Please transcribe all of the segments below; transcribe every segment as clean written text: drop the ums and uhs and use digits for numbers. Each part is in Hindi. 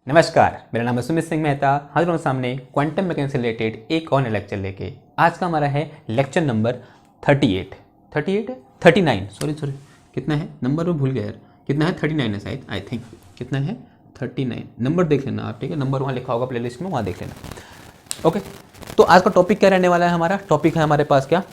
नमस्कार, मेरा नाम है सुमित सिंह मेहता। हाजिर हूँ सामने क्वांटम मैकेनिक्स से रिलेटेड एक और नया लेक्चर लेके। आज का हमारा है लेक्चर नंबर 39 सॉरी कितना है नंबर में भूल गया यार। कितना है 39 है शायद, आई थिंक कितना है 39 नंबर देख लेना आप, ठीक है। नंबर वहाँ लिखा होगा प्लेलिस्ट में, वहाँ देख लेना। ओके, तो आज का टॉपिक क्या रहने वाला है? हमारा टॉपिक है हमारे पास क्या,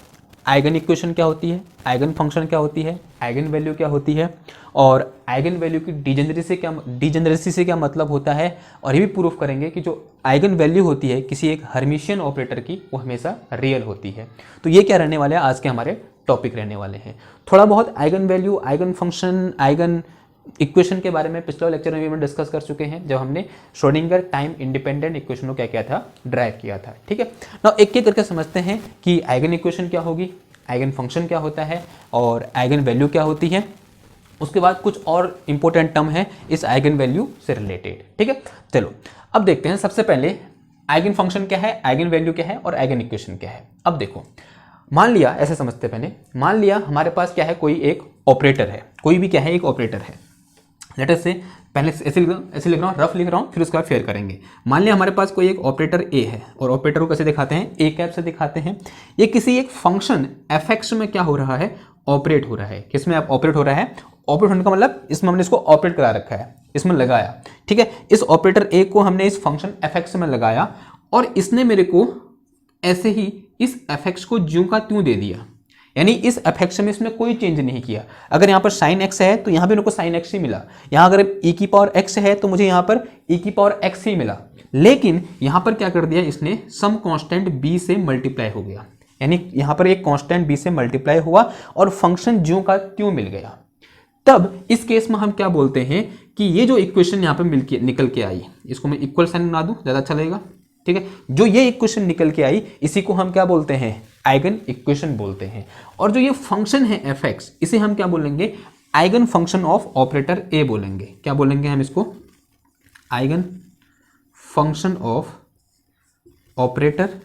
आइगन इक्वेशन क्या होती है, आइगन फंक्शन क्या होती है, आइगन वैल्यू क्या होती है, और आइगन वैल्यू की डिजेनरेसी से क्या मतलब होता है। और ये भी प्रूफ करेंगे कि जो आइगन वैल्यू होती है किसी एक हर्मिशियन ऑपरेटर की, वो हमेशा रियल होती है। तो ये क्या रहने वाले हैं आज के हमारे टॉपिक रहने वाले हैं। थोड़ा बहुत eigen value, eigen function, eigen equation के बारे में पिछले लेक्चर में भी हम डिस्कस कर चुके हैं, जब हमने श्रोडिंगर टाइम इंडिपेंडेंट इक्वेशन को क्या किया था, ड्राइव किया था, ठीक है। नाउ एक एक करके समझते हैं कि आइगन इक्वेशन क्या होगी, आइगन फंक्शन क्या होता है और आइगन वैल्यू क्या होती है। उसके बाद कुछ और इंपॉर्टेंट टर्म है इस आइगन वैल्यू से रिलेटेड, ठीक है। चलो अब देखते हैं सबसे पहले आइगन फंक्शन क्या है, आइगन वैल्यू क्या है और आइगन इक्वेशन क्या है। अब देखो, मान लिया, ऐसे समझते पहले, मान लिया हमारे पास क्या है, कोई एक ऑपरेटर है, कोई भी क्या है, एक ऑपरेटर है। लेट अस से, पहले ऐसे लिख रहा हूँ, रफ लिख रहा हूँ, फिर उसके बाद फेयर करेंगे। मान लिया हमारे पास कोई एक ऑपरेटर ए है, और ऑपरेटर को कैसे दिखाते हैं, ए कैप से दिखाते हैं। ये किसी एक फंक्शन एफ एक्स में क्या हो रहा है, ऑपरेट हो रहा है। किसमें ऑपरेट हो रहा है, ऑपरेट होने का मतलब इसमें हमने इसको ऑपरेट करा रखा है, इसमें लगाया, ठीक है। इस ऑपरेटर ए को हमने इस फंक्शन एफ एक्स में लगाया, और इसने मेरे को ऐसे ही इस एफ एक्स को ज्यों का त्यों दे दिया, यानी इस एफ एक्स में इसमें कोई चेंज नहीं किया। अगर यहाँ पर साइन एक्स है तो यहाँ भी मेरे को साइन एक्स ही मिला, यहाँ अगर ई की पावर एक्स है तो मुझे यहाँ पर ई की पावर एक्स ही मिला। लेकिन यहाँ पर क्या कर दिया इसने, सम कांस्टेंट बी से मल्टीप्लाई हो गया, यानी यहाँ पर एक कांस्टेंट बी से मल्टीप्लाई हुआ और फंक्शन ज्यों का त्यों मिल गया। तब इस केस में हम क्या बोलते हैं कि ये जो इक्वेशन यहाँ पे निकल के आई, इसको मैं इक्वल साइन बना दूं, ज्यादा अच्छा लगेगा, ठीक है। जो ये इक्वेशन निकल के आई, इसी को हम क्या बोलते हैं, आइगन इक्वेशन बोलते हैं। और जो ये फंक्शन है एफ एक्स, इसे हम क्या बोलेंगे, आइगन फंक्शन ऑफ ऑपरेटर ए बोलेंगे। क्या बोलेंगे हम इसको, eigen function of operator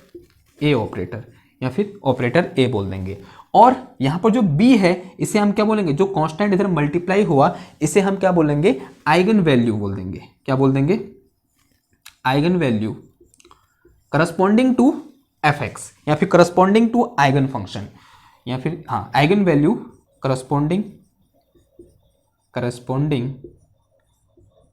A, operator या फिर ऑपरेटर ए बोल देंगे। और यहां पर जो बी है, इसे हम क्या बोलेंगे, जो कांस्टेंट इधर मल्टीप्लाई हुआ, इसे हम क्या बोलेंगे, आइगन वैल्यू बोल देंगे। क्या बोल देंगे, eigen value corresponding to F X, या फिर करस्पॉन्डिंग टू आइगन फंक्शन, या फिर हाँ eigen value corresponding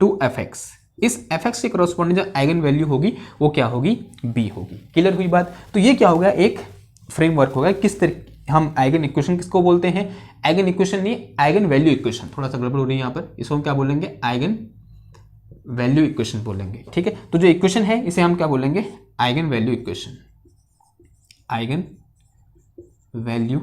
to F X. इस एफ एक्स के करस्पॉन्डिंग जो आइगन वैल्यू होगी वो क्या होगी, बी होगी। क्लियर हुई बात। तो ये क्या होगा, एक फ्रेमवर्क होगा किस तरीके हम आइगन इक्वेशन किसको बोलते हैं, आइगन इक्वेशन नहीं, आइगन वैल्यू इक्वेशन। थोड़ा सा गड़बड़ हो रही है यहाँ पर, इसको हम क्या बोलेंगे, आइगन वैल्यू इक्वेशन बोलेंगे, ठीक है। तो जो इक्वेशन है इसे हम क्या बोलेंगे, eigen value equation, eigen value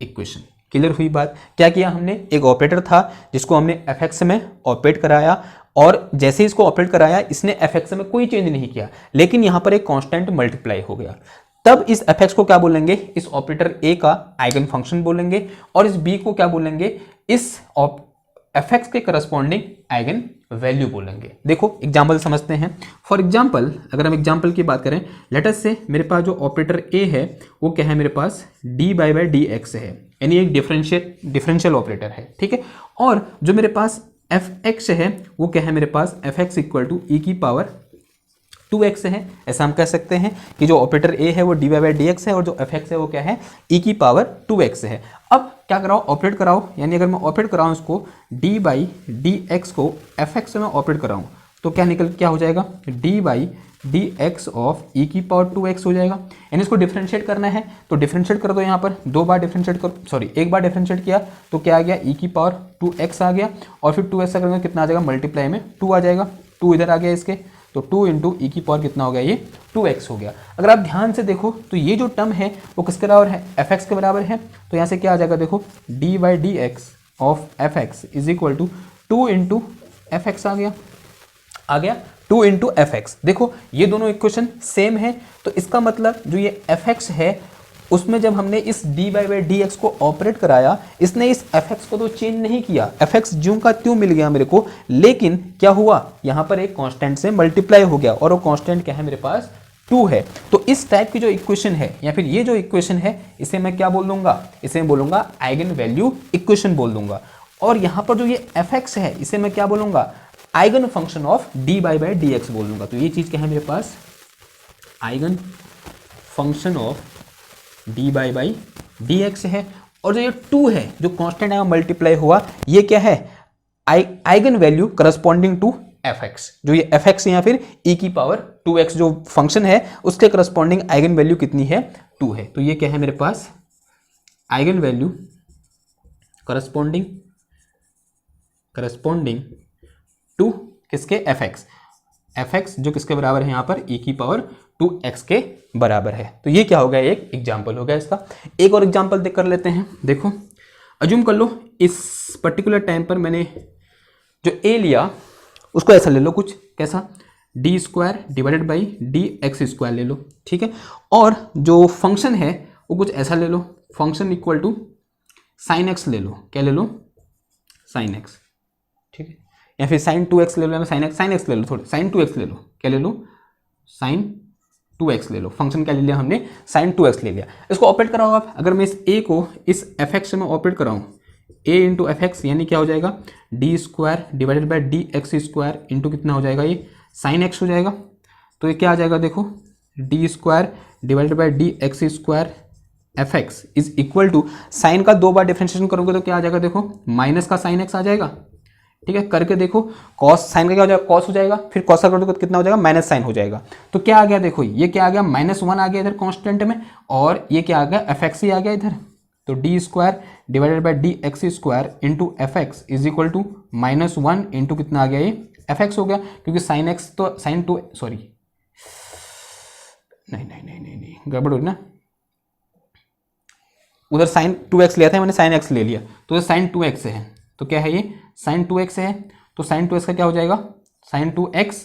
equation. Clear हुई बात। क्या किया हमने, एक ऑपरेटर था जिसको हमने एफ एक्स में ऑपरेट कराया, और जैसे ही इसको ऑपरेट कराया, इसने एफ एक्स में कोई चेंज नहीं किया, लेकिन यहां पर एक कांस्टेंट मल्टीप्लाई हो गया। तब इस एफ एक्स को क्या बोलेंगे, इस ऑपरेटर ए का आइगन फंक्शन बोलेंगे, और इस बी को क्या बोलेंगे, इस एफ एक्स के करस्पॉन्डिंग आइगन वैल्यू बोलेंगे। देखो एग्जाम्पल समझते हैं। फॉर एग्जाम्पल, अगर हम एग्जाम्पल की बात करें, लेट अस से मेरे पास जो ऑपरेटर ए है वो क्या है, मेरे पास डी बाई डी एक्स है, यानी एक डिफरेंशियल ऑपरेटर है, ठीक है। और जो मेरे पास एफ एक्स है वो क्या है, मेरे पास एफ एक्स इक्वल टू ई की पावर 2x है। ऐसा हम कह सकते हैं कि जो ऑपरेटर ए है वो डी बाई डी एक्स है, और जो एफ एक्स है वो क्या है, ई की पावर 2x है। अब क्या कराओ, ऑपरेट कराओ, यानी अगर मैं ऑपरेट कराऊँ इसको डी बाई डी एक्स को एफ एक्स में ऑपरेट कराऊँ, तो क्या हो जाएगा, D by D X of E की पावर 2x हो जाएगा। यानी इसको डिफरेंशिएट करना है, तो डिफरेंशिएट कर दो, यहाँ पर एक बार डिफरेंशिएट किया तो क्या आ गया, ई की पावर 2x आ गया, और फिर 2x करेंगे कितना आ जाएगा, मल्टीप्लाई में 2 आ जाएगा, 2 इधर आ गया इसके, तो 2 इंटू ई की पावर कितना हो गया, ये 2x हो गया। अगर आप ध्यान से देखो तो ये जो टर्म है वो किसके बराबर है, एफ एक्स के बराबर है। तो यहाँ से क्या आ जाएगा, देखो D by D X of F X is equal to 2 into F X आ गया 2 इंटू एफ एक्स। देखो ये दोनों इक्वेशन सेम है, तो इसका मतलब जो ये एफ एक्स है उसमें जब हमने इस डी बाई डी एक्स को ऑपरेट कराया, इसने इस एफ एक्स को तो चेंज नहीं किया, एफ एक्स ज्यों का त्यों मिल गया मेरे को, लेकिन क्या हुआ, यहाँ पर एक कांस्टेंट से मल्टीप्लाई हो गया, और वो कांस्टेंट क्या है, मेरे पास 2 है। तो इस टाइप की जो इक्वेशन है, या फिर ये जो इक्वेशन है, इसे मैं क्या बोल दूंगा, इसे मैं बोलूंगा आइगन वैल्यू इक्वेशन बोल दूंगा। और यहाँ पर जो ये एफ एक्स है, इसे मैं क्या बोलूंगा, eigen function of D by D X बोल दूंगा। तो ये चीज क्या है मेरे पास, eigen function of D by D X है। और जो ये 2 है जो कांस्टेंट है मल्टीप्लाई हुआ, ये क्या है, eigen value corresponding to F X. जो ये एफ एक्स या फिर ई की पावर 2x जो फंक्शन है उसके करस्पॉन्डिंग आइगन वैल्यू कितनी है, 2 है। तो ये क्या है मेरे पास, आइगन वैल्यू करस्पॉन्डिंग टू किसके, एफ एक्स जो किसके बराबर है यहाँ पर, ई की पावर 2x के बराबर है। तो ये क्या हो गया, एक एग्जाम्पल हो गया इसका। एक और एग्जाम्पल देख कर लेते हैं। देखो अज्यूम कर लो इस पर्टिकुलर टाइम पर मैंने जो ए लिया उसको ऐसा ले लो, कुछ कैसा, D square divided by D X square ले लो, ठीक है। और जो फंक्शन है वो कुछ ऐसा ले लो, function equal to sine X ले लो, क्या ले लो, साइन एक्स, ठीक है। या फिर साइन 2x ले लो, या साइन एक्स ले लो, थोड़े साइन 2x ले लो, क्या ले लो, साइन 2x ले लो। फंक्शन क्या ले लिया हमने, साइन 2x ले लिया। इसको ऑपरेट कराओ आप, अगर मैं इस a को इस एफ एक्स में ऑपरेट कराऊँ, a इंटू एफ एक्स यानी क्या हो जाएगा, D square divided by D X square into कितना हो जाएगा, ये साइन एक्स हो जाएगा। तो ये क्या आ जाएगा, देखो D square divided by D X square F X is equal to, sine का 2 बार डिफरेंशिएशन करोगे तो क्या आ जाएगा, देखो माइनस का साइन एक्स आ जाएगा, ठीक है। करके देखो कॉस, साइन का क्या हो जाएगा, कॉस हो जाएगा, फिर कॉस का करोगे तो कितना हो जाएगा, माइनस साइन हो जाएगा। तो क्या आ गया, देखो ये क्या आ गया, -1 आ गया इधर कांस्टेंट में, और ये क्या आ गया, एफ एक्स ही आ गया इधर। तो D square divided by D X square into F X is equal to -1 into कितना आ गया, ये एफ एक्स हो गया, क्योंकि साइन एक्स तो साइन 2, सॉरी नहीं गड़बड़ हुई ना, उधर साइन 2x लिया था मैंने, साइन x ले लिया, तो ये साइन 2x है। तो क्या है, ये साइन 2x है। तो साइन 2x का क्या हो जाएगा, साइन 2x,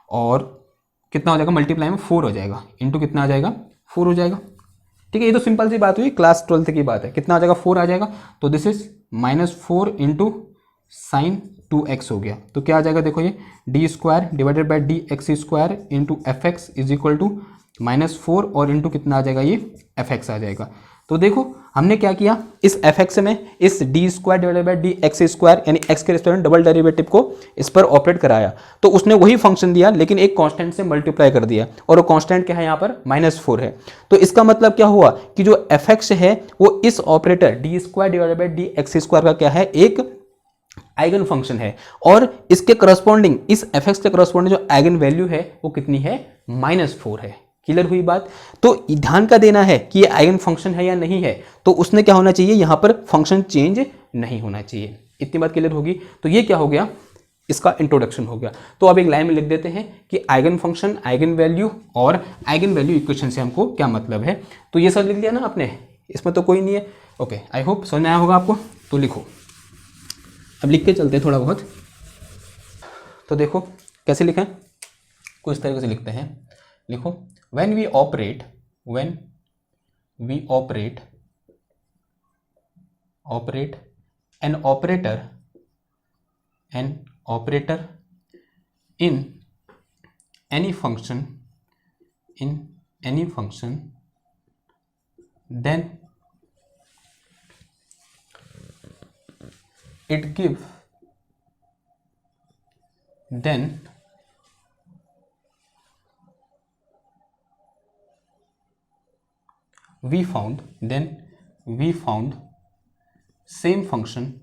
और कितना हो जाएगा, मल्टीप्लाई में 4 हो जाएगा, इंटू कितना आ जाएगा, 4 हो जाएगा, ठीक है। ये तो सिंपल सी बात हुई, क्लास 12th की बात है। कितना आ जाएगा, 4 आ जाएगा। तो this is -4 into sine 2x हो गया। तो क्या आ जाएगा, देखो ये D square divided by D X square into F X is equal to -4 और इंटू कितना आ जाएगा, ये एफ एक्स आ जाएगा। तो देखो हमने क्या किया, इस एफ एक्स में इस D square divided by D X square यानी एक्स के रेस्टोरेंट डबल डेरिवेटिव को इस पर ऑपरेट कराया, तो उसने वही फंक्शन दिया लेकिन एक कांस्टेंट से मल्टीप्लाई कर दिया, और वो कांस्टेंट क्या है यहाँ पर, -4 है। तो इसका मतलब क्या हुआ कि जो एफ एक्स है वो इस operator D square divided by D X square का क्या है, एक आइगन फंक्शन है, और इसके करस्पॉन्डिंग, इस एफ एक्स के करस्पॉन्डिंग जो आइगन वैल्यू है वो कितनी है, -4 है। क्लियर हुई बात। तो ध्यान का देना है कि ये आइगन फंक्शन है या नहीं है, तो उसने क्या होना चाहिए, यहाँ पर फंक्शन चेंज नहीं होना चाहिए। इतनी बात क्लियर होगी। तो ये क्या हो गया, इसका इंट्रोडक्शन हो गया। तो अब एक लाइन में लिख देते हैं कि आइगन फंक्शन, आइगन वैल्यू और आइगन वैल्यू इक्वेशन से हमको क्या मतलब है। तो ये सब लिख लिया ना आपने, इसमें तो कोई नहीं है। ओके, आई होप समझ में आया होगा आपको। तो लिखो, अब लिख के चलते हैं थोड़ा बहुत। तो देखो कैसे लिखें, कुछ तरीके से लिखते हैं। लिखो, when we operate an operator in any function then it give then we found same function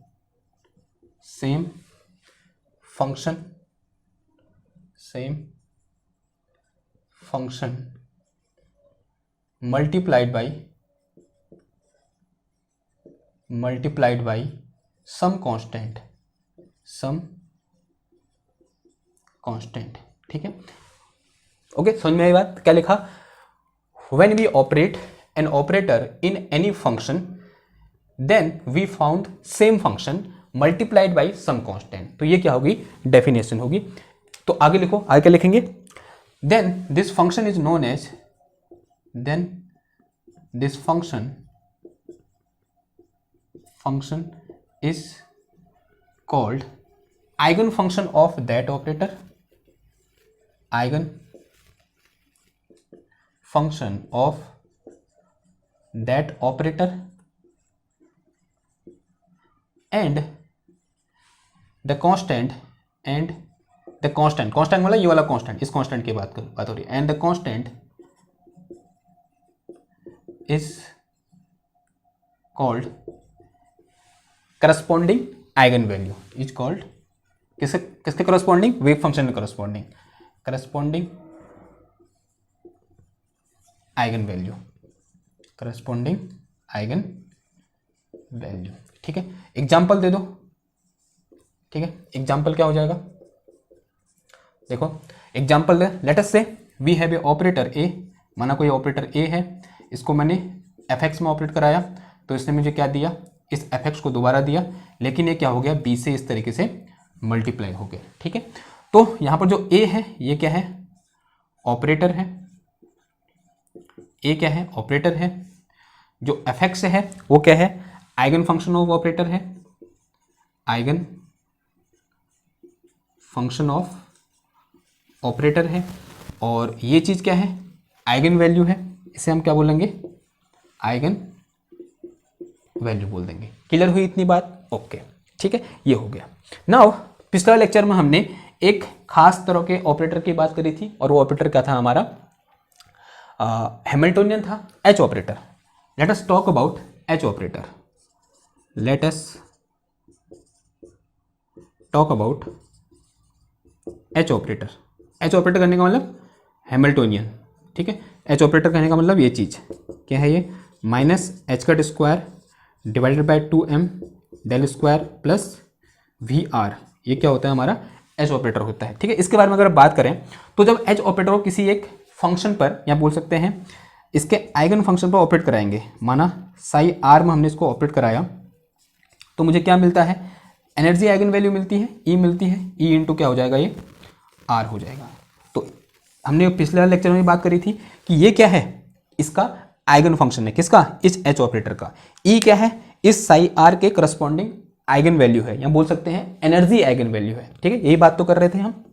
multiplied by some constant, ठीक है। ओके, समझ में आई बात। क्या लिखा, when we operate an operator in any function then we found same function multiplied by some constant। तो ये क्या होगी, डेफिनेशन होगी। तो आगे लिखो, आगे क्या लिखेंगे, then this function is known as, then this function is called eigen function of that operator, eigen function of that operator, and the constant the constant, constant मतलब ये वाला कांस्टेंट, इस कांस्टेंट की बात हो रही है, and the constant is called corresponding eigen value, is called किसके किसके करस्पॉन्डिंग, वेव फंक्शन में corresponding, corresponding eigen value, corresponding eigen value. ठीक है, एग्जाम्पल दे दो। ठीक है, एग्जाम्पल क्या हो जाएगा, देखो एग्जाम्पल दे, लेट अस से वी हैव ए ऑपरेटर ए, माना कोई ऑपरेटर ए है, इसको मैंने एफ एक्स में ऑपरेट कराया, तो इसने मुझे क्या दिया, इस एफ एक्स को दोबारा दिया, लेकिन ये क्या हो गया, बी से इस तरीके से मल्टीप्लाई हो गया। ठीक है, तो यहाँ पर जो ए है ये क्या है, ऑपरेटर है, ए क्या है, ऑपरेटर है, जो एफ एक्स है वो क्या है, आइगन फंक्शन ऑफ ऑपरेटर है, आइगन फंक्शन ऑफ ऑपरेटर है, और ये चीज़ क्या है, आइगन वैल्यू है, इसे हम क्या बोलेंगे, आइगन वैल्यू बोल देंगे। क्लियर हुई इतनी बात, ओके। ठीक है, ये हो गया। नाउ पिछला लेक्चर में हमने एक खास तरह के ऑपरेटर की बात करी थी, और वो ऑपरेटर क्या था हमारा, हैमिल्टोनियन था, H operator. Let us talk about H operator, let us talk about H operator. H operator करने का मतलब हैमिल्टोनियन। ठीक है, एच ऑपरेटर करने का मतलब ये चीज़ क्या है, ये minus H cut square divided by 2m del square plus V R, ये क्या होता है हमारा, एच ऑपरेटर होता है। ठीक है, इसके बारे में अगर बात करें तो जब एच ऑपरेटर को किसी एक फंक्शन पर, या बोल सकते हैं इसके आइगन फंक्शन पर ऑपरेट कराएंगे, माना साई आर में हमने इसको ऑपरेट कराया, तो मुझे क्या मिलता है, एनर्जी आइगन वैल्यू मिलती है, ई मिलती है, ई इंटू क्या हो जाएगा, ये आर हो जाएगा। तो हमने पिछले लेक्चर में बात करी थी कि ये क्या है, इसका आइगन फंक्शन है, किसका, इस एच ऑपरेटर का। ई क्या है, इस साई आर के करस्पॉन्डिंग आइगन वैल्यू है, या बोल सकते हैं एनर्जी आइगन वैल्यू है। ठीक है, यही बात तो कर रहे थे हम।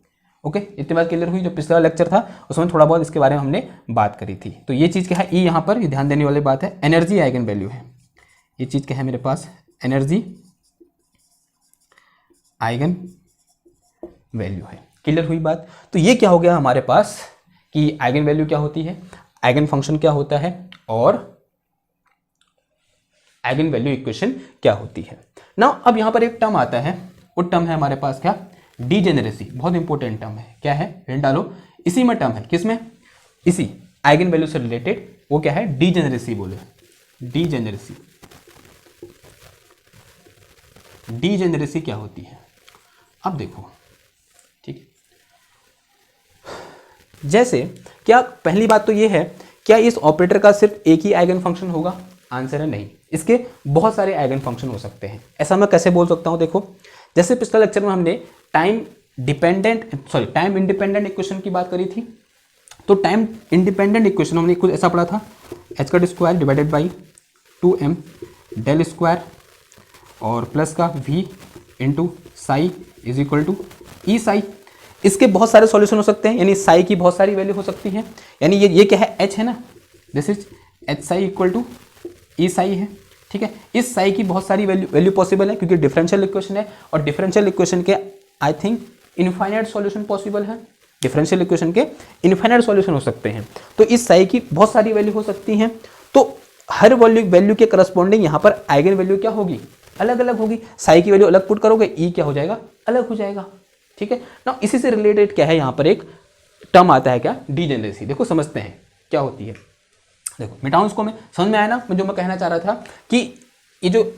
ओके, इतनी बात क्लियर हुई। जो पिछला लेक्चर था उसमें थोड़ा बहुत इसके बारे में हमने बात करी थी। तो ये चीज़ क्या है, ई यहाँ पर ये ध्यान देने वाली बात है, एनर्जी आइगन वैल्यू है। ये चीज़ क्या है मेरे पास, एनर्जी आइगन वैल्यू है। क्लियर हुई बात। तो ये क्या हो गया हमारे पास कि आइगन वैल्यू क्या होती है, आइगन फंक्शन क्या होता है, और आइगन वैल्यू इक्वेशन क्या होती है ना। अब यहाँ पर एक टर्म आता है, वो टर्म है हमारे पास क्या, डीजेनरेसी। बहुत इंपॉर्टेंट टर्म है, क्या है, हिंट डालो, इसी में टर्म है, किसमें, इसी आइगन वैल्यू से रिलेटेड, वो क्या है, डीजेनरेसी बोले, डीजेनरेसी। डीजेनरेसी क्या होती है, अब देखो। ठीक है, जैसे क्या, पहली बात तो ये है, क्या इस ऑपरेटर का सिर्फ एक ही आइगन फंक्शन होगा, आंसर है नहीं, इसके बहुत सारे आइगन फंक्शन हो सकते हैं। ऐसा मैं कैसे बोल सकता हूं, देखो जैसे पिछले लेक्चर में हमने टाइम इंडिपेंडेंट इक्वेशन की बात करी थी। तो टाइम इंडिपेंडेंट इक्वेशन हमने कुछ ऐसा पढ़ा था, H cut square divided by 2m del square और प्लस का v into psi is equal to E psi. इसके बहुत सारे सॉल्यूशन हो सकते हैं, यानी साई की बहुत सारी वैल्यू हो सकती है, यानी ये क्या है, h है ना, this is H psi equal to E psi है। ठीक है, इस साई की बहुत सारी वैल्यू पॉसिबल है, क्योंकि डिफरेंशियल इक्वेशन है, और डिफरेंशियल इक्वेशन के I think infinite solution possible है, डिफरेंशियल इक्वेशन के इनफाइनाइट सॉल्यूशन हो सकते हैं। तो इस साई की बहुत सारी वैल्यू हो सकती हैं, तो हर वैल्यू के करस्पॉन्डिंग यहाँ पर आइगन वैल्यू क्या होगी, अलग अलग होगी। साई की वैल्यू अलग पुट करोगे, ई क्या हो जाएगा, अलग हो जाएगा। ठीक है ना, इसी से रिलेटेड क्या है, यहाँ पर एक टर्म आता है क्या, डीजेनरेसी। देखो समझते हैं क्या होती है, देखो मिटाऊं इसको, मैं समझ में आया ना, जो मैं कहना चाह रहा था कि ये जो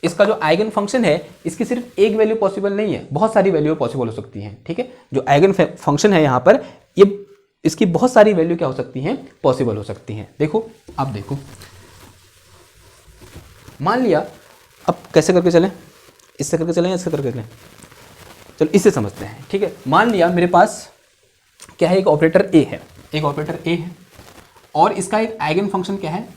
इसका जो आइगन फंक्शन है, इसकी सिर्फ एक वैल्यू पॉसिबल नहीं है, बहुत सारी वैल्यू पॉसिबल हो सकती हैं। ठीक है, जो आइगन फंक्शन है यहाँ पर, ये इसकी बहुत सारी वैल्यू क्या हो सकती हैं, पॉसिबल हो सकती हैं। देखो अब देखो, मान लिया, अब कैसे करके चलें, इससे करके चलें या इससे करके चलें, चलो इससे समझते हैं। ठीक है, मान लिया मेरे पास क्या है, एक ऑपरेटर ए है, एक ऑपरेटर ए है, और इसका एक आइगन फंक्शन क्या है,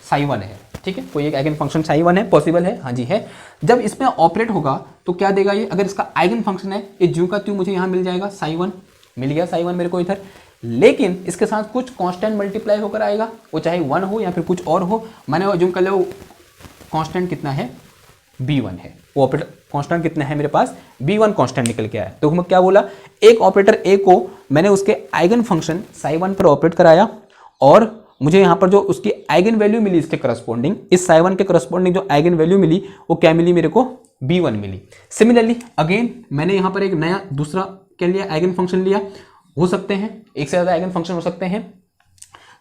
साई 1 है। ठीक है, कोई एक आइगन फंक्शन साई 1 है, पॉसिबल है, हाँ जी है। जब इसमें ऑपरेट होगा तो क्या देगा ये, अगर इसका आइगन फंक्शन है, ये ज्यों का त्यों मुझे यहाँ मिल जाएगा, साई 1 मिल गया, साई 1 मेरे को इधर, लेकिन इसके साथ कुछ कांस्टेंट मल्टीप्लाई होकर आएगा, वो चाहे 1 हो या फिर कुछ और हो। मैंने ज्यों कर लो कांस्टेंट कितना है, B1 है। वो ऑपरेटर कांस्टेंट कितना है मेरे पास, B1 कांस्टेंट निकल के आया। तो मैं क्या बोला, एक ऑपरेटर A को मैंने उसके आइगन फंक्शन psi1 पर ऑपरेट कराया और मुझे यहाँ पर जो उसकी आइगन वैल्यू मिली इसके करस्पॉन्डिंग, इस psi1 के करस्पॉन्डिंग जो आइगन वैल्यू मिली वो क्या मिली मेरे को, B1 मिली। सिमिलरली अगेन मैंने यहाँ पर एक नया दूसरा क्या लिया, आइगन फंक्शन लिया। हो सकते हैं एक से ज़्यादा आइगन फंक्शन हो सकते हैं।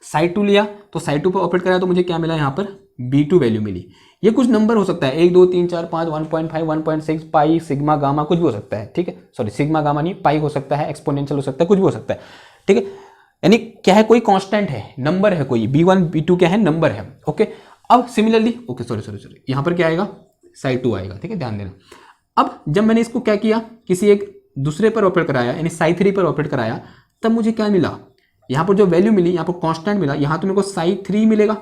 psi2 लिया तो psi2 पर ऑपरेट कराया तो मुझे क्या मिला, यहाँ पर B2 वैल्यू मिली। ये कुछ नंबर हो सकता है 1 2 3 4 5 1.5 1.6 पाई सिग्मा गामा कुछ भी हो सकता है, ठीक है। सॉरी सिग्मा गामा नहीं, पाई हो सकता है, एक्सपोनेंशियल हो सकता है, कुछ भी हो सकता है, ठीक है। यानी क्या है, कोई कांस्टेंट है, नंबर है कोई, B1 B2 क्या है, नंबर है। ओके अब सिमिलरली ओके सॉरी यहाँ पर क्या आएगा, psi2 आएगा, ठीक है, ध्यान देना। अब जब मैंने इसको क्या किया, किसी एक दूसरे पर ऑपरेट कराया यानी psi3 पर ऑपरेट कराया, तब मुझे क्या मिला, यहाँ पर जो वैल्यू मिली, यहाँ पर कांस्टेंट मिला, यहाँ तो मेरे को psi3 मिलेगा,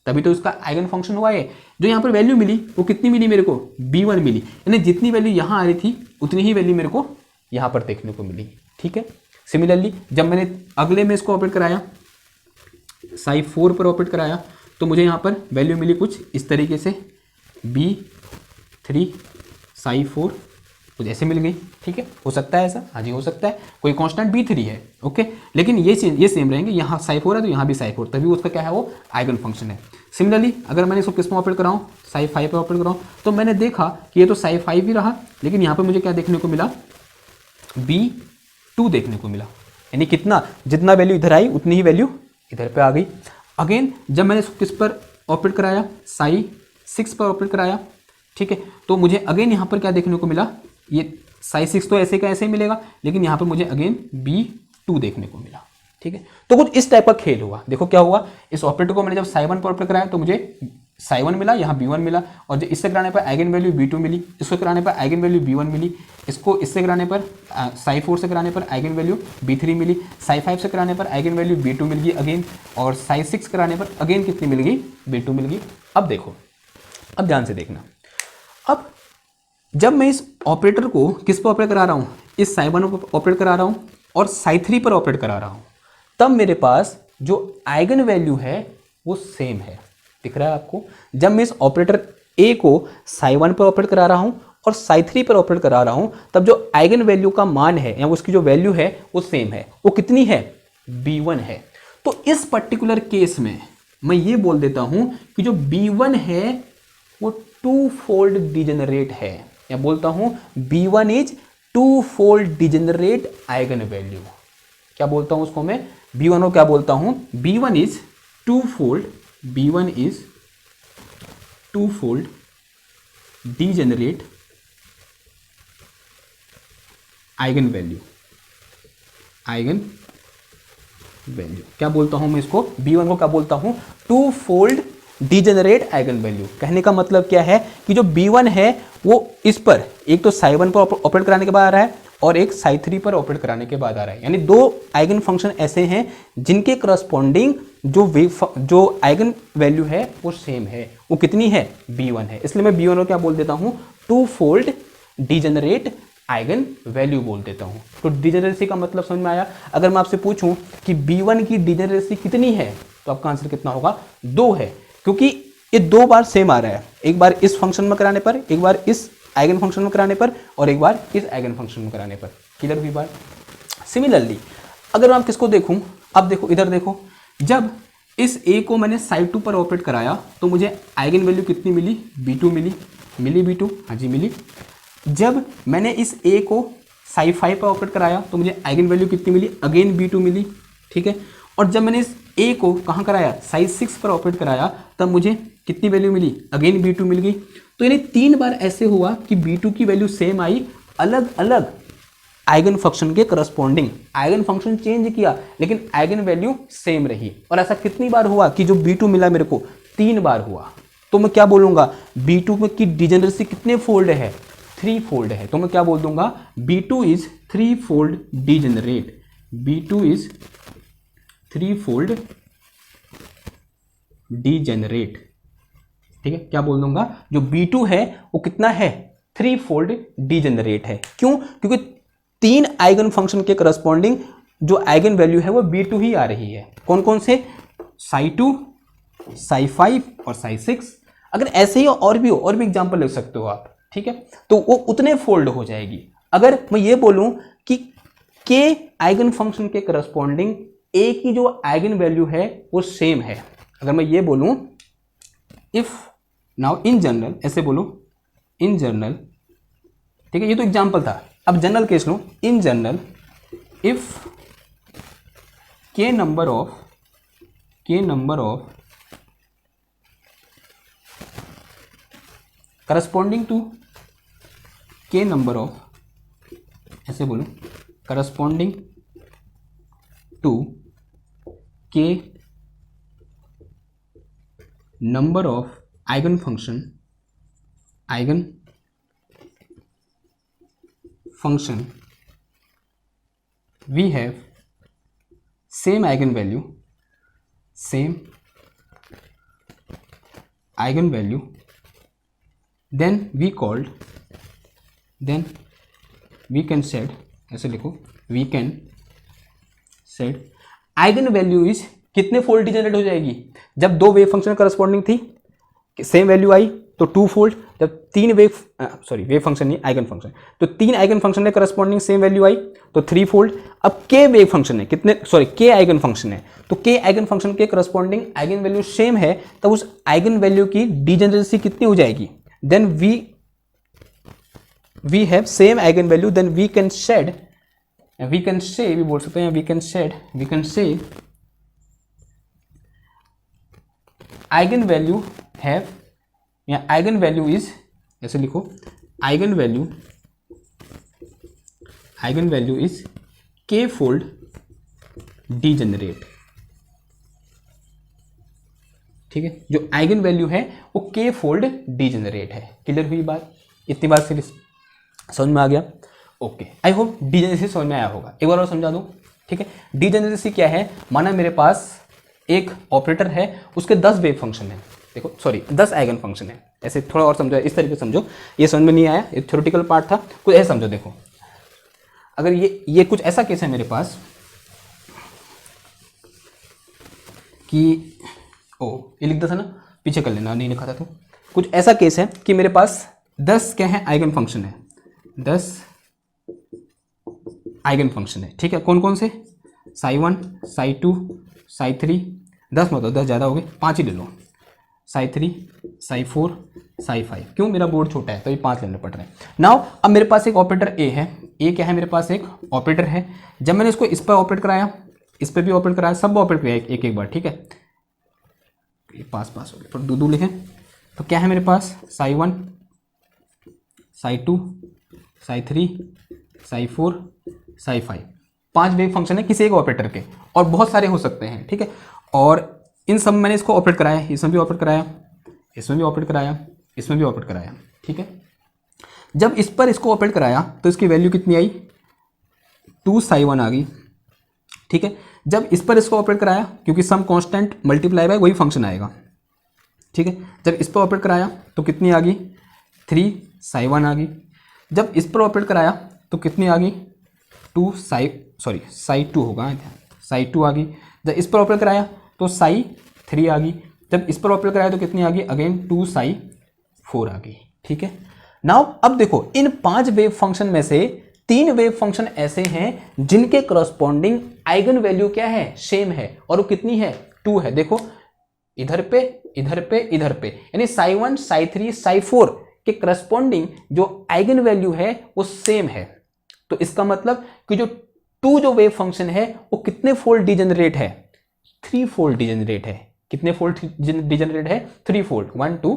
तभी तो इसका आइगन फंक्शन हुआ है। जो यहाँ पर वैल्यू मिली वो कितनी मिली मेरे को, B1 मिली। यानी जितनी वैल्यू यहाँ आ रही थी उतनी ही वैल्यू मेरे को यहाँ पर देखने को मिली, ठीक है। सिमिलरली जब मैंने अगले में इसको ऑपरेट कराया, psi4 पर ऑपरेट कराया, तो मुझे यहाँ पर वैल्यू मिली कुछ इस तरीके से, B3 psi4 कुछ ऐसे मिल गई, ठीक है। हो सकता है ऐसा, हाँ जी हो सकता है, कोई कांस्टेंट B3 है, ओके। लेकिन ये सेम रहेंगे, यहाँ psi4 है तो यहाँ भी psi4, तभी उसका क्या है, वो आइगन फंक्शन है। सिमिलरली अगर मैंने इसको किस में ऑपरेट कराऊँ, psi5 पर ऑपरेट कराऊँ, तो मैंने देखा कि ये तो psi5 ही रहा, लेकिन यहाँ पर मुझे क्या देखने को मिला, B2 देखने को मिला। यानी कितना, जितना वैल्यू इधर आई उतनी ही वैल्यू इधर पे आ गई। अगेन जब मैंने इसको किस पर ऑपरेट कराया, psi6 पर ऑपरेट कराया, ठीक है, तो मुझे अगेन यहाँ पर क्या देखने को मिला, ये psi6 तो ऐसे का ऐसे ही मिलेगा, लेकिन यहाँ पर मुझे अगेन B2 देखने को मिला, ठीक है। तो कुछ इस टाइप का खेल हुआ। देखो क्या हुआ, इस ऑपरेटर को मैंने जब psi1 पर ऑपरेट कराया तो मुझे psi1 मिला, यहाँ B1 मिला, और जो इससे कराने पर आइगन वैल्यू B2 मिली, इसको कराने पर आइगन वैल्यू B1 मिली, इसको इससे कराने पर psi4 से कराने पर आइगन वैल्यू B3 मिली, psi5 से कराने पर आइगन वैल्यू B2 मिल गई अगेन, और psi6 कराने पर अगेन कितनी मिल गई, B2 मिल गई। अब देखो, अब ध्यान से देखना, अब जब मैं इस ऑपरेटर को किस पर ऑपरेट करा रहा हूँ, इस psi1 पर ऑपरेट करा रहा हूँ और psi3 पर ऑपरेट करा रहा हूँ, तब मेरे पास जो आइगन वैल्यू है वो सेम है। दिख रहा है आपको, जब मैं इस ऑपरेटर A को psi1 पर ऑपरेट करा रहा हूँ और psi3 पर ऑपरेट करा रहा हूँ, तब जो आइगन वैल्यू का मान है या उसकी जो वैल्यू है वो सेम है। वो कितनी है, B1 है। तो इस पर्टिकुलर केस में मैं ये बोल देता हूँ कि जो B1 है वो टू फोल्ड डिजेनरेट है, या बोलता हूं B1 is two fold degenerate eigen value. क्या बोलता हूं उसको मैं, B1 को क्या बोलता हूं, B1 is two fold degenerate eigen value. क्या बोलता हूं मैं इसको, B1 को क्या बोलता हूं, two fold degenerate eigen value. कहने का मतलब क्या है कि जो B1 है वो इस पर एक तो psi1 पर ऑपरेट कराने के बाद आ रहा है और एक psi3 पर ऑपरेट कराने के बाद आ रहा है। यानी दो आइगन फंक्शन ऐसे हैं जिनके करस्पॉन्डिंग जो आइगन वैल्यू है वो सेम है। वो कितनी है, B1 है। इसलिए मैं B1 को क्या बोल देता हूँ, two fold degenerate eigen value बोल देता हूँ। तो डिजेनरेसी का मतलब समझ में आया। अगर मैं आपसे पूछूं कि B1 की डिजेनरेसी कितनी है तो आपका आंसर कितना होगा, 2 है, क्योंकि ये 2 बार सेम आ रहा है, एक बार इस फंक्शन में कराने पर, एक बार इस आइगन फंक्शन में कराने पर, और एक बार इस आइगन फंक्शन में कराने पर। क्लियर हुई बात। सिमिलरली अगर मैं आपको देखूं, अब देखो इधर देखो, जब इस A को मैंने psi2 पर ऑपरेट कराया तो मुझे आइगन वैल्यू कितनी मिली, B2 मिली B2, हाँ जी मिली। जब मैंने इस A को psi5 पर ऑपरेट कराया तो मुझे आइगन वैल्यू कितनी मिली, अगेन B2 मिली, ठीक है। और जब मैंने इस A को कहाँ कराया, psi6 पर ऑपरेट कराया, तब मुझे कितनी वैल्यू मिली, अगेन B2 मिल गई। तो यानी 3 बार ऐसे हुआ कि B2 की वैल्यू सेम आई, अलग अलग आइगन फंक्शन के करस्पॉन्डिंग। आइगन फंक्शन चेंज किया लेकिन आइगन वैल्यू सेम रही। और ऐसा कितनी बार हुआ कि जो B2 मिला मेरे को, 3 बार हुआ। तो मैं क्या बोलूँगा, B2 की डिजेनरेसी कितने फोल्ड है, 3 फोल्ड है। तो मैं क्या बोल दूंगा, B2 is 3 fold degenerate, B2 is 3 fold degenerate, ठीक है। क्या बोल दूंगा, जो B2 है वो कितना है, 3 फोल्ड डिजेनरेट है। क्यों, क्योंकि 3 आइगन फंक्शन के करस्पॉन्डिंग जो आइगन वैल्यू है वो B2 ही आ रही है। कौन कौन से, psi2, psi5 और psi6। अगर ऐसे ही और भी एग्जांपल ले सकते हो आप, ठीक है, तो वो उतने फोल्ड हो जाएगी। अगर मैं ये बोलूं कि के आइगन फंक्शन के करस्पॉन्डिंग ए की जो आइगन वैल्यू है वो सेम है, अगर मैं ये बोलूं इफ नाउ इन जनरल, ऐसे बोलो इन जनरल, ठीक है, ये तो एग्जांपल था, अब जनरल केस लो, in general if K number of corresponding to K number of, ऐसे बोलो corresponding to K number of eigen function we have same eigen value then we can said, ऐसे लिखो, we can said eigen value is कितने फोल्ड जनरेट हो जाएगी, जब दो वेव फंक्शन करस्पॉन्डिंग थी सेम वैल्यू आई तो 2 फोल्ड, जब तीन वेव फंक्शन नहीं आइगन फंक्शन, तो 3 आइगन फंक्शन है करस्पॉन्डिंग सेम वैल्यू आई तो 3 फोल्ड। अब के वेव फंक्शन है के आइगन फंक्शन है, तो के आइगन फंक्शन के करस्पॉन्डिंग आइगन वैल्यू सेम है, तब उस आइगन वैल्यू की डीजेनरेसी कितनी हो जाएगी, then we have same eigen value, then we can say भी बोल सकते हैं, we can say eigen value have या eigen value is, ऐसे लिखो eigen value is k fold degenerate, ठीक है, जो आइगन वैल्यू है वो के फोल्ड डीजेनरेट है। क्लियर हुई बात, इतनी बात से समझ में आ गया? ओके, आई होप डीजेनरेसी समझ में आया होगा। एक बार और समझा दूं, ठीक है। डीजेनरेसी क्या है, माना मेरे पास एक ऑपरेटर है, उसके 10 वेव फंक्शन है, देखो सॉरी 10 आइगन फंक्शन है, ऐसे थोड़ा और समझो, इस तरीके से समझो, ये समझ में नहीं आया, ये थ्योरेटिकल पार्ट था, कुछ ऐसे समझो। देखो अगर ये कुछ ऐसा केस है मेरे पास कि ये लिख था ना, पीछे कर लेना, नहीं लिखा था तो, कुछ ऐसा केस है कि मेरे पास 10 क्या है आइगन फंक्शन है, 10 आइगन फंक्शन है, ठीक है। कौन कौन से, साई 1, साई 2, साई 3, 10 मतलब 10 ज़्यादा हो गए, 5 ही ले लो, साई 3, साई 4, साई 5, क्यों मेरा बोर्ड छोटा है तो ये 5 लेने पड़ रहे हैं। नाउ अब मेरे पास एक ऑपरेटर ए है, ए क्या है मेरे पास एक ऑपरेटर है, जब मैंने इसको इस पर ऑपरेट कराया, इस पर भी ऑपरेट कराया, सब ऑपरेट कराया एक एक बार, ठीक है, पास हो गया, फिर दो लिखें तो क्या है मेरे पास, साई 1, साई 2, साई 3, साई 4, साई 5, 5 वेव फंक्शन है किसी एक ऑपरेटर के, और बहुत सारे हो सकते हैं, ठीक है। और इन सब मैंने इसको ऑपरेट कराया, इसमें भी ऑपरेट कराया, इसमें भी ऑपरेट कराया, इसमें भी ऑपरेट कराया, ठीक है। जब इस पर इसको ऑपरेट कराया तो इसकी वैल्यू कितनी आई, 2 साई 1 आ गई, ठीक है। जब इस पर इसको ऑपरेट कराया, क्योंकि सम कांस्टेंट मल्टीप्लाई बाय वही फंक्शन आएगा, ठीक है। जब इस पर ऑपरेट कराया तो कितनी आ गई, 3 साई 1 आ गई। जब इस पर ऑपरेट कराया तो कितनी आ गई, साई 2 होगा, साई 2 आ गई। जब इस पर ऑपरेट कराया तो साई 3 आ गई। जब इस पर ऑपरेट कराया तो कितनी आ गई, अगेन 2 साई 4 आ गई, ठीक है। नाउ अब देखो इन 5 वेव फंक्शन में से 3 वेव फंक्शन ऐसे हैं जिनके करस्पॉन्डिंग आइगन वैल्यू क्या है, सेम है, और वो कितनी है, 2 है। देखो इधर पे इधर पे इधर पे, यानी साई 1, साई 3, साई 4 के करस्पॉन्डिंग जो आइगन वैल्यू है वो सेम है। तो इसका मतलब कि जो 2 जो वेव फंक्शन है वो कितने फोल्ड डिजेनरेट है, 3 फोल्ड डिजेनरेट है। कितने फोल्ड डिजेनरेट है, 3 फोल्ड, 1 2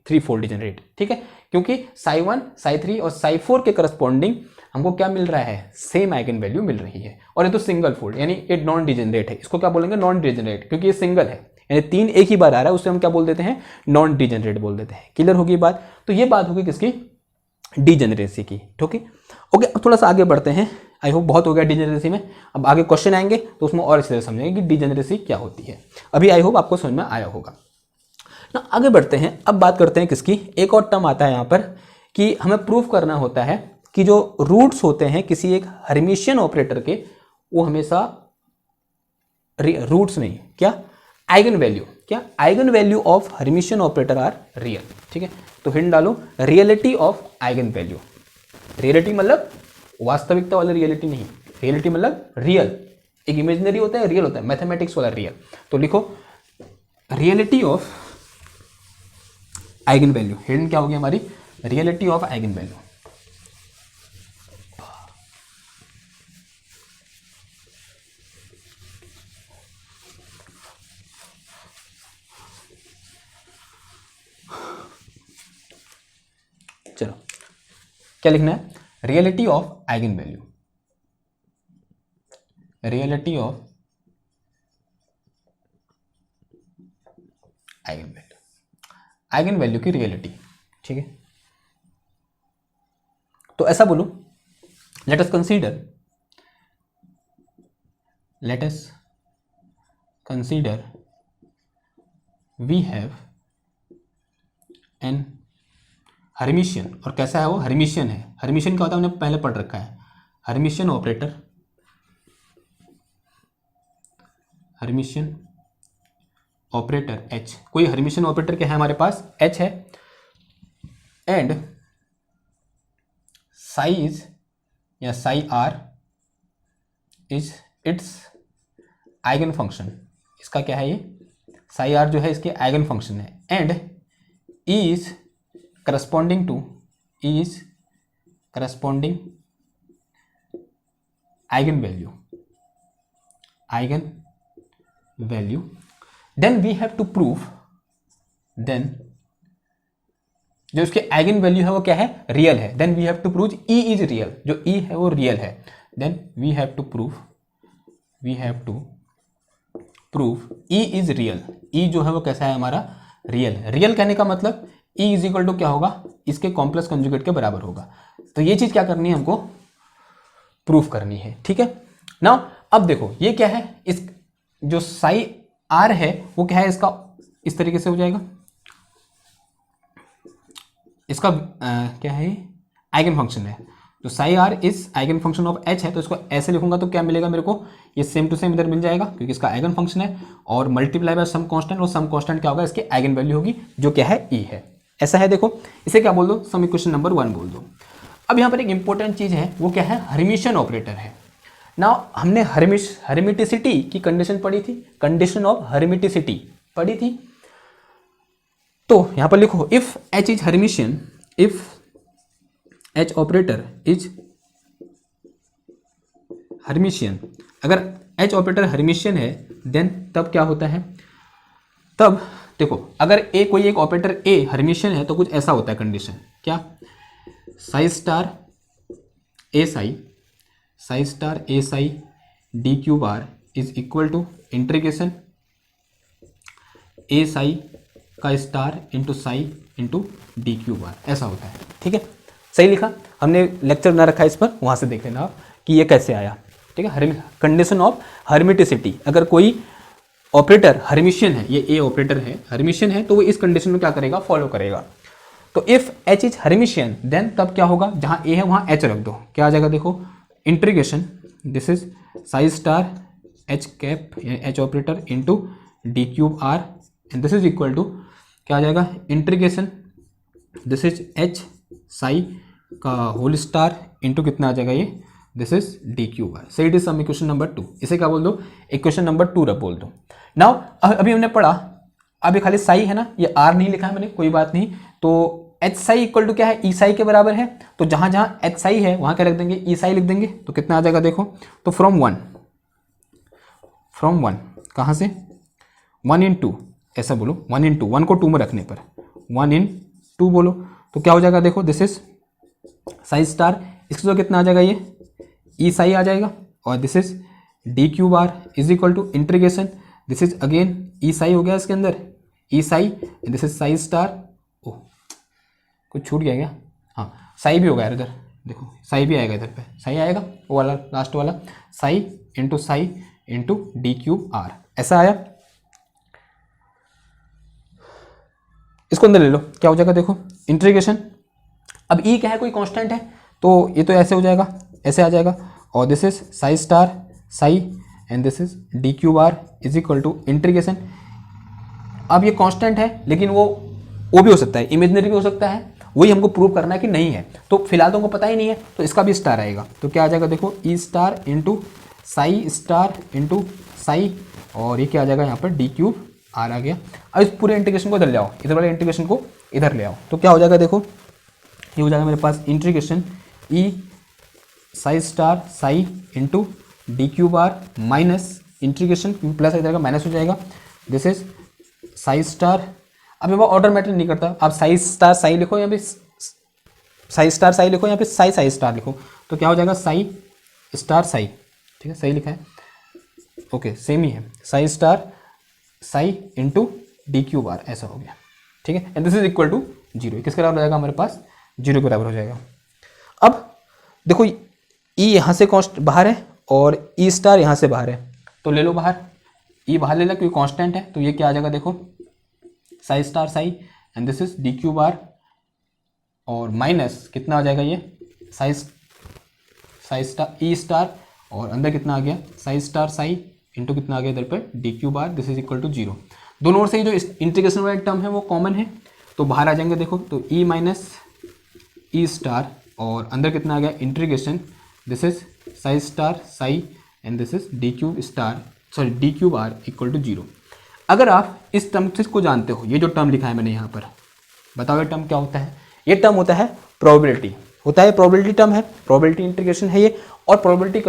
3 फोल्ड डिजेनरेट, ठीक है। क्योंकि साई 1, साई 3 और साई 4 के करस्पॉन्डिंग हमको क्या मिल रहा है, सेम आइगन वैल्यू मिल रही है। और ये तो सिंगल फोल्ड, यानी ये नॉन डिजेनरेट है, इसको क्या बोलेंगे, नॉन डिजेनरेट, क्योंकि ये सिंगल है, यानी 3 एक ही बार आ रहा है, उसे हम क्या बोल देते हैं, नॉन डिजेनरेट बोल देते हैं। क्लियर होगी बात? तो ये बात होगी किसकी, डिजेनरेसी की, ठीक है। ओके, अब थोड़ा सा आगे बढ़ते हैं, आई होप बहुत हो गया डिजेनरेसी में, अब आगे क्वेश्चन आएंगे तो उसमें और अच्छे से समझेंगे कि डिजेनरेसी क्या होती है। अभी आई होप आपको समझ में आया होगा ना। आगे बढ़ते हैं, अब बात करते हैं किसकी, एक और टर्म आता है यहाँ पर कि हमें प्रूफ करना होता है कि जो रूट्स होते हैं किसी एक हर्मिशियन ऑपरेटर के, वो हमेशा रूट्स नहीं, क्या, आइगन वैल्यू, क्या eigen value of Hermitian operator are real. ठीक है, तो हिंट डालो reality of eigen value. Reality मतलब वास्तविकता वाला रियलिटी नहीं, रियलिटी मतलब रियल। एक इमेजिनरी होता है, रियल होता है, मैथमेटिक्स वाला रियल। तो लिखो reality of eigen value. Hint क्या होगी हमारी, रियलिटी ऑफ आइगन वैल्यू। चलो क्या लिखना है, reality of eigen value. Reality of eigen value, eigen value की रियलिटी। ठीक है, तो ऐसा बोलो, let us consider we have an Hermitian. और कैसा है वो, हर्मिशियन है। हर्मिशियन क्या होता है हमने पहले पढ़ रखा है, Hermitian operator, Hermitian operator H। कोई हर्मिशियन ऑपरेटर क्या है हमारे पास, H है, एंड साइज या psi R is its eigen function. इसका क्या है, ये साई आर जो है इसके आइगन फंक्शन है, and is corresponding eigen value, then we have to prove, then जो उसके आइगन वैल्यू है वो क्या है, रियल है। Then we have to prove E is real, जो E है वो रियल है। Then we have to prove E is real. E जो है वो कैसा है हमारा, रियल है। रियल कहने का मतलब E इज इक्वल टू क्या होगा, इसके कॉम्प्लेक्स कंजुगेट के बराबर होगा। तो ये चीज क्या करनी है, हमको प्रूफ करनी है। ठीक है, नाउ अब देखो ये क्या है, इस जो साई आर है वो क्या है, इसका इस तरीके से हो जाएगा, इसका क्या है, आइगन फंक्शन है। तो साई आर इस आइगन फंक्शन ऑफ H है, तो इसको ऐसे लिखूंगा तो क्या मिलेगा मेरे को, ये सेम टू सेम इधर मिल जाएगा क्योंकि इसका आइगन फंक्शन है, और मल्टीप्लाई बाय सम कांस्टेंट, और सम कांस्टेंट क्या होगा, इसकी आइगन वैल्यू होगी जो क्या है, E है। ऐसा है, देखो इसे क्या बोल दो, सम इक्वेशन नंबर 1 बोल दो। अब यहाँ पर एक इंपॉर्टेंट चीज है, वो क्या है, हर्मिशियन ऑपरेटर है। नाउ हमने हर्मिटिसिटी की कंडीशन पढ़ी थी, कंडीशन ऑफ हर्मिटिसिटी पढ़ी थी। तो यहां पर लिखो if H is Hermitian, if H operator is Hermitian, अगर H ऑपरेटर हर्मिशियन है देन तब क्या होता है, तब देखो अगर कोई एक ऑपरेटर A हर्मिशियन है तो कुछ ऐसा होता है कंडीशन, क्या, psi star A psi D cube are is equal to integration A psi का star into psi into D cube are, ऐसा होता है। ठीक है, सही लिखा, हमने लेक्चर ना रखा इस पर, वहां से देख लेना आप कि ये कैसे आया। ठीक है, कंडीशन ऑफ हर्मिटिसिटी, अगर कोई ऑपरेटर हर्मिशियन है, ये ए ऑपरेटर है, हर्मिशियन है, तो वो इस कंडीशन में क्या करेगा, फॉलो करेगा। तो if H is hermitian then तब क्या होगा, जहां A है वहां H रख दो, क्या आ जाएगा, देखो integration, this is psi star H cap H operator into D cube R, and this is equal to क्या आ जाएगा, integration this is H psi का होल स्टार इंटू कितना आ जाएगा ये, this is D cube R. सही, it is some equation number 2। इसे क्या बोल दो, इक्वेशन नंबर 2 रख बोल दो। नाउ अभी हमने पढ़ा, अभी खाली साई है ना, ये आर नहीं लिखा है मैंने, कोई बात नहीं। तो एच साई इक्वल टू क्या है, ई साई के बराबर है। तो जहां जहां एच साई है वहां क्या रख देंगे, ई साई लिख देंगे। तो कितना आ जाएगा देखो, तो फ्रॉम वन कहां से, 1 in 2, ऐसा बोलो 1 in 2, 1 को 2 में रखने पर 1 in 2 बोलो, तो क्या हो जाएगा देखो, दिस इज साई स्टार, इसका तो कितना आ जाएगा, ये ई साई आ जाएगा, और this is D cube are is equal to integration, this is again E psi हो गया इसके अंदर, E psi, this is psi star, ओ कुछ छूट गया क्या, हाँ साई भी होगा यार इधर, देखो साई भी आएगा इधर पे, साई आएगा वो वाला लास्ट वाला, psi into D cube are, ऐसा आया। इसको अंदर ले लो, क्या हो जाएगा देखो, इंटीग्रेशन, अब ई क्या है, कोई कांस्टेंट है, तो ये तो ऐसे हो जाएगा, ऐसे आ जाएगा, और this is psi star psi and this is D cube are is equal to integration अब ये कांस्टेंट है, लेकिन वो भी हो सकता है, इमेजिनरी भी हो सकता है, वही हमको प्रूव करना है कि नहीं है। तो फिलहाल तो हमको पता ही नहीं है, तो इसका भी स्टार आएगा। तो क्या आ जाएगा देखो, E star into psi star into psi, और ये क्या आ जाएगा यहाँ पर डी क्यूब आर आ गया। अब इस पूरे इंटीग्रेशन को इधर ले आओ, इधर वाले इंटीग्रेशन को इधर ले आओ, तो क्या हो जाएगा देखो, ये हो जाएगा मेरे पास integration E psi star psi into D cube R minus integration plus आ जाएगा माइनस हो जाएगा, दिस इज साई स्टार। अब ये ऑर्डर मैटर नहीं करता, आप साई स्टार साई लिखो या फिर साई स्टार साई लिखो या फिर साई साई स्टार लिखो, तो क्या हो जाएगा साई स्टार साई, ठीक है सही लिखा है, ओके सेम ही है, psi star psi into D cube are ऐसा हो गया, ठीक है, and this is equal to zero. किसके बराबर हो जाएगा हमारे पास, जीरो के बराबर हो जाएगा। अब देखो ई यहाँ से कॉन्स्ट बाहर है और ई स्टार यहाँ से बाहर है, तो ले लो बाहर, ई बाहर ले लो क्योंकि कांस्टेंट है, तो ये क्या आ जाएगा देखो psi star psi and this is D cube r, और माइनस कितना आ जाएगा ये साई स्टार ई स्टार, और अंदर कितना आ गया साई स्टार साई इंटू कितना आ गया इधर पर d cube r, this is equal to zero. दोनों ओर से जो इंटीग्रेशन वाला टर्म है वो कॉमन है, तो बाहर आ जाएंगे देखो, तो ई माइनस ई स्टार और अंदर कितना आ गया integration, this is psi star psi and this is D cube star sorry d cube r equal to zero. अगर आप इस टर्म को जानते हो, ये जो टर्म लिखा है मैंने यहाँ पर, बताओ ये टर्म क्या होता है, ये टर्म होता है प्रोबेबिलिटी, होता है प्रोबेबिलिटी टर्म है, प्रोबेबिलिटी इंटीग्रेशन है ये, और प्रोबेबिलिटी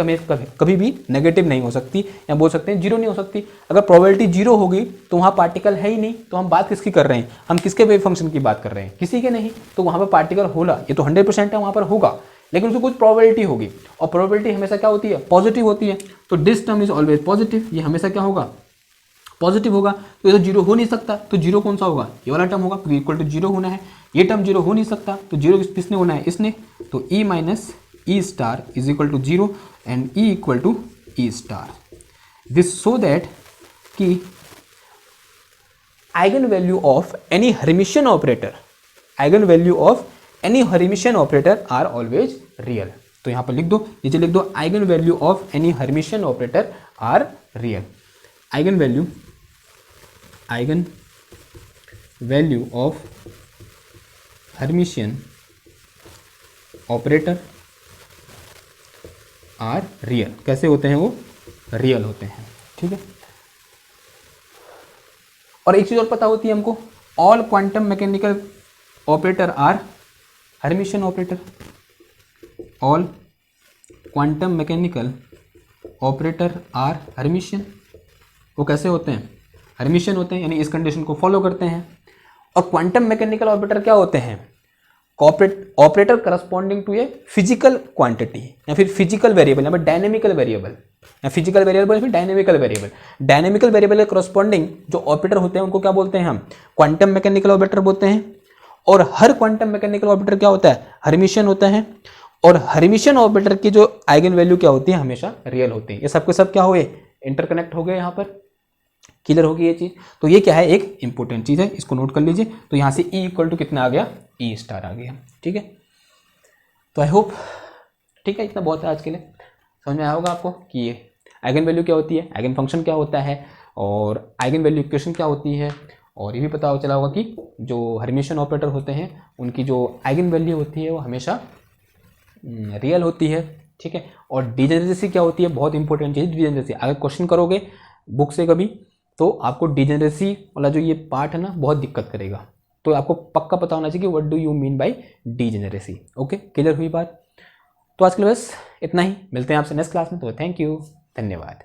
कभी भी नेगेटिव नहीं हो सकती, या बोल सकते हैं जीरो नहीं हो सकती। अगर प्रोबेबिलिटी जीरो होगी तो वहाँ पार्टिकल है ही नहीं, तो हम बात किसकी कर रहे हैं, हम किसके वेव फंक्शन की बात कर रहे हैं, किसी के नहीं, तो वहाँ पर पार्टिकल होला, ये तो 100% है वहाँ पर होगा, लेकिन उसकी कुछ प्रोबेबिलिटी होगी, और प्रोबेबिलिटी हमेशा क्या होती है, पॉजिटिव होती है, तो this term is always positive, ये हमेशा क्या होगा, पॉजिटिव होगा, तो ये तो जीरो हो नहीं सकता, तो जीरो कौन सा होगा, ये वाला टर्म होगा, क्योंकि इक्वल टू जीरो होना है, ये टर्म जीरो हो नहीं सकता, तो जीरो किसने होना है, इसने, तो E minus E star is equal to zero and E equal to E star, this so that कि eigen value of any Hermitian operator, eigen value of any Hermitian operator are always real. तो यहाँ पर लिख दो, नीचे लिख दो eigen value of any Hermitian operator are real. Eigen value of Hermitian operator are real, कैसे होते हैं वो, रियल होते हैं, ठीक है। और एक चीज और पता होती है हमको, all quantum mechanical operator are hermitian operator, all quantum mechanical operator are hermitian, वो कैसे होते हैं, हर्मिशियन होते हैं, यानी इस कंडीशन को फॉलो करते हैं। और क्वांटम मैकेनिकल ऑपरेटर क्या होते हैं, operator corresponding to a physical quantity या फिर फिजिकल वेरिएबल या फिर डायनेमिकल वेरिएबल, या फिजिकल वेरिएबल या फिर डायनेमिकल वेरिएबल। डायनेमिकल वेरिएबल के करस्पॉन्डिंग जो ऑपरेटर होते हैं उनको क्या बोलते हैं हम, क्वांटम मैकेनिकल ऑपरेटर बोलते हैं। और हर क्वांटम मैकेनिकल ऑपरेटर क्या होता है, हर्मिशियन होता है, और हर्मिशियन ऑपरेटर की जो आइगन वैल्यू क्या होती है, हमेशा रियल होती है। ये सबके सब क्या हुए, इंटरकनेक्ट हो गए, यहाँ पर क्लियर होगी ये चीज। तो ये क्या है, एक इंपॉर्टेंट चीज है, इसको नोट कर लीजिए। तो यहाँ से ई इक्वल टू कितना आ गया, ई स्टार आ गया, ठीक है। तो आई होप ठीक है, इतना बहुत है आज के लिए, समझ में आया होगा आपको कि ये आइगन वैल्यू क्या होती है, आइगन फंक्शन क्या होता है, और आइगन वैल्यू इक्वेशन क्या होती है। और ये भी पता चला होगा कि जो हर्मिशियन ऑपरेटर होते हैं उनकी जो आइगन वैल्यू होती है वो हमेशा रियल होती है, ठीक है। और डिजेनरेसी क्या होती है, बहुत इंपॉर्टेंट चीज़ डिजेनरेसी। अगर क्वेश्चन करोगे बुक से कभी तो आपको डिजेनरेसी वाला जो ये पार्ट है ना बहुत दिक्कत करेगा, तो आपको पक्का पता होना चाहिए कि what do you mean by degeneracy. Okay, clear हुई बात। तो आज के लिए बस इतना ही, मिलते हैं आपसे नेक्स्ट क्लास में। तो थैंक यू, धन्यवाद।